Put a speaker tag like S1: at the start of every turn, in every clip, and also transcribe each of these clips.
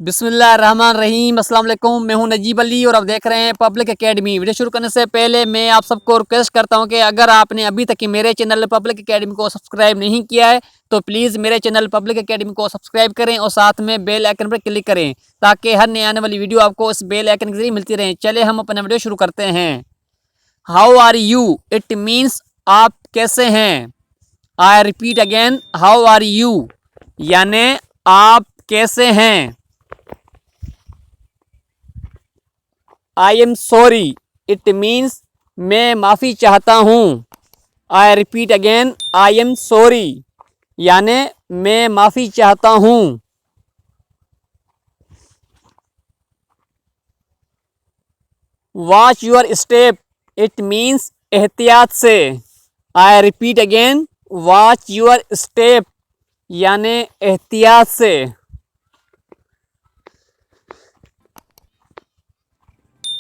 S1: बिस्मिल्लाहिर्रहमानिर्रहीम। अस्सलाम वालेकुम। मैं हूं नजीब अली और आप देख रहे हैं पब्लिक एकेडमी। वीडियो शुरू करने से पहले मैं आप सबको रिक्वेस्ट करता हूं कि अगर आपने अभी तक मेरे चैनल पब्लिक एकेडमी को सब्सक्राइब नहीं किया है तो प्लीज़ मेरे चैनल पब्लिक एकेडमी को सब्सक्राइब करें और साथ में बेल आइकन पर क्लिक करें ताकि हर नई आने वाली वीडियो आपको इस बेल आइकन के जरिए मिलती रहे। चले हम अपना वीडियो शुरू करते हैं। How are you it means आप कैसे हैं। I repeat again, how are you यानी आप कैसे हैं। I am sorry it means मैं माफ़ी चाहता हूँ। I repeat again, I am sorry यानी मैं माफ़ी चाहता हूँ। Watch your step it means एहतियात से। I repeat again, watch your step यानी एहतियात से।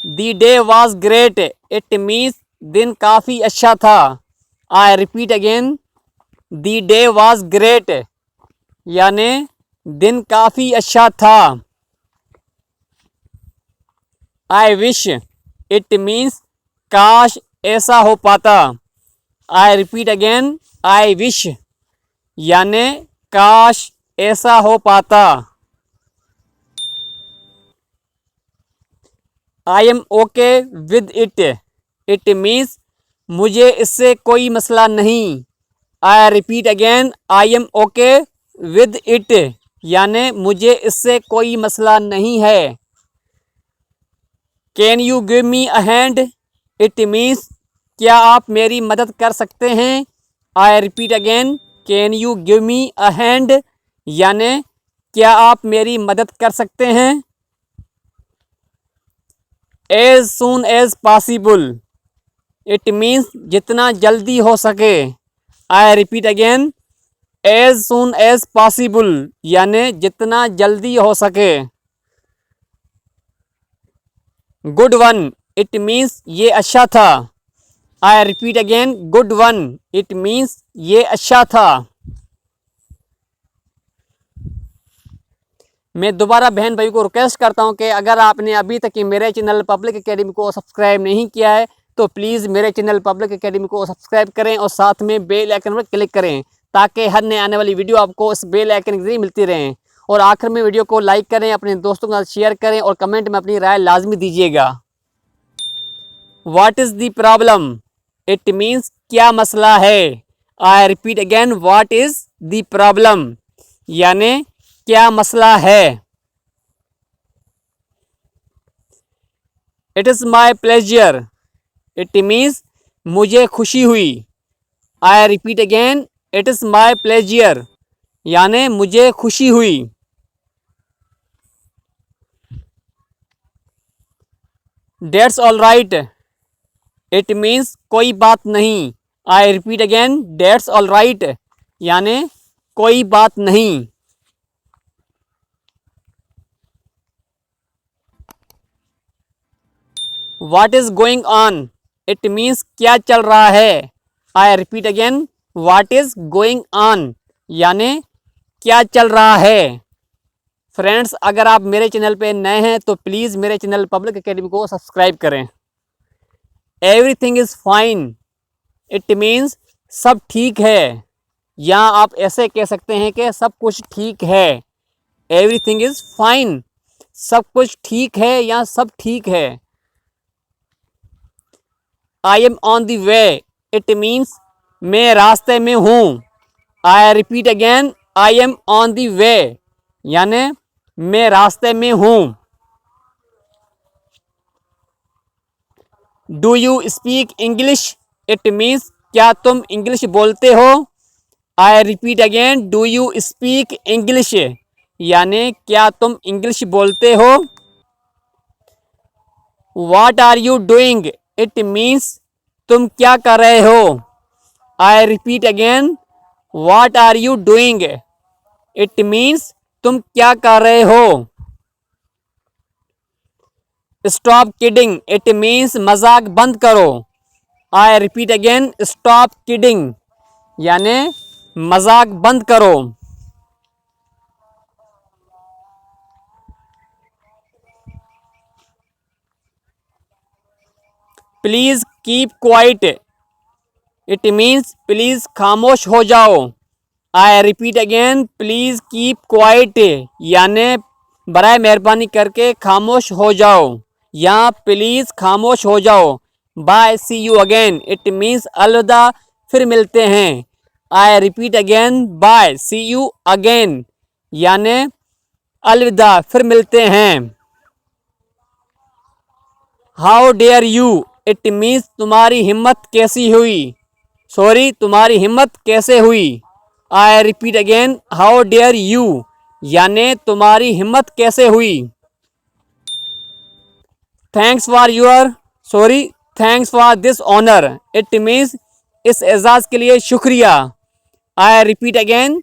S1: The day was great it means दिन काफ़ी अच्छा था। I repeat again, the day was great यानी दिन काफ़ी अच्छा था। आई विश इट मीन्स काश ऐसा हो पाता। आई रिपीट अगेन, आई विश यानी काश ऐसा हो पाता। I am okay with it means मुझे इससे कोई मसला नहीं। I repeat again, I M okay with it यानी मुझे इससे कोई मसला नहीं है। Can you give me a hand it means क्या आप मेरी मदद कर सकते हैं। I repeat again, can you give me a hand यानी क्या आप मेरी मदद कर सकते हैं। As soon as possible it means जितना जल्दी हो सके। I repeat again, as soon as possible यानी जितना जल्दी हो सके। गुड वन इट मीन्स ये अच्छा था। I repeat again, good one it means ये अच्छा था। मैं दोबारा बहन भाई को रिक्वेस्ट करता हूं कि अगर आपने अभी तक मेरे चैनल पब्लिक एकेडमी को सब्सक्राइब नहीं किया है तो प्लीज़ मेरे चैनल पब्लिक एकेडमी को सब्सक्राइब करें और साथ में बेल आइकन पर क्लिक करें ताकि हर नए आने वाली वीडियो आपको इस बेल आइकन के जरिए मिलती रहें। और आखिर में वीडियो को लाइक करें, अपने दोस्तों के साथ शेयर करें और कमेंट में अपनी राय लाजमी दीजिएगा। What is the problem it means क्या मसला है। I repeat again, what is the problem यानी क्या मसला है। It is my pleasure it means मुझे खुशी हुई। I repeat again, it is my pleasure यानी मुझे खुशी हुई। That's all right it means कोई बात नहीं। I repeat again, that's all right यानी कोई बात नहीं। What is going on it means क्या चल रहा है। I repeat again, what is going on यानी क्या चल रहा है। फ्रेंड्स, अगर आप मेरे चैनल पे नए हैं तो प्लीज़ मेरे चैनल पब्लिक एकेडमी को सब्सक्राइब करें। Everything is fine it means सब ठीक है या आप ऐसे कह सकते हैं कि सब कुछ ठीक है। एवरीथिंग इज़ फाइन, सब कुछ ठीक है या सब ठीक है। I am on the way it means मैं रास्ते में हूँ। I repeat again, I am on the way यानी मैं रास्ते में हूँ। Do you speak English it means क्या तुम इंग्लिश बोलते हो। I repeat again, do you speak English यानी क्या तुम इंग्लिश बोलते हो। What are you doing it means तुम क्या कर रहे हो। I repeat again, what are you doing it means तुम क्या कर रहे हो। स्टॉप किडिंग इट मीन्स मजाक बंद करो। आई रिपीट अगेन, स्टॉप किडिंग यानी मजाक बंद करो। Please keep quiet, it means please खामोश हो जाओ। आई repeat again, please keep quiet यानी बराए मेहरबानी करके खामोश हो जाओ, या प्लीज़ खामोश हो जाओ। Bye, see you again, it means अलविदा, फिर मिलते हैं। I repeat again, bye, see you again यानी अलविदा, फिर मिलते हैं। How dare you, it means तुम्हारी हिम्मत कैसी हुई, सॉरी तुम्हारी हिम्मत कैसे हुई। I repeat again, how dare you यानी तुम्हारी हिम्मत कैसे हुई। Thanks for your, sorry thanks for this honour, it means इस एजाज़ के लिए शुक्रिया। I repeat again,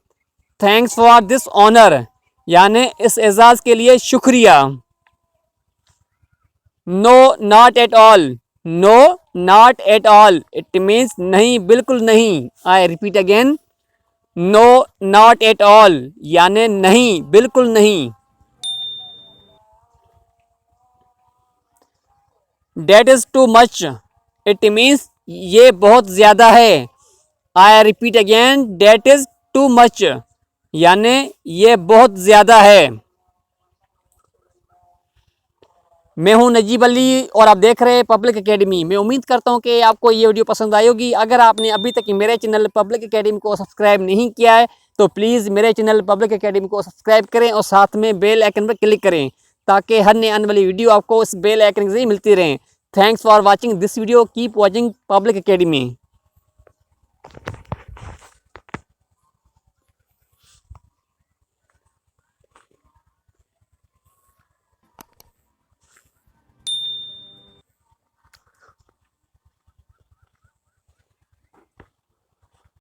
S1: thanks for this honour यानी इस एजाज़ के लिए शुक्रिया। No not at all, no not at all, it means नहीं, बिल्कुल नहीं। I repeat again, no not at all यानी नहीं, बिल्कुल नहीं। That is too much, it means ये बहुत ज़्यादा है। I repeat again, that is too much यानी ये बहुत ज़्यादा है। मैं हूं नजीब अली और आप देख रहे हैं पब्लिक एकेडमी। मैं उम्मीद करता हूं कि आपको ये वीडियो पसंद आई होगी। अगर आपने अभी तक मेरे चैनल पब्लिक एकेडमी को सब्सक्राइब नहीं किया है तो प्लीज़ मेरे चैनल पब्लिक एकेडमी को सब्सक्राइब करें और साथ में बेल आइकन पर क्लिक करें ताकि हर नई आने वाली वीडियो आपको उस बेल आइकन से ही मिलती रहे। Thanks for watching this video, keep watching public academy.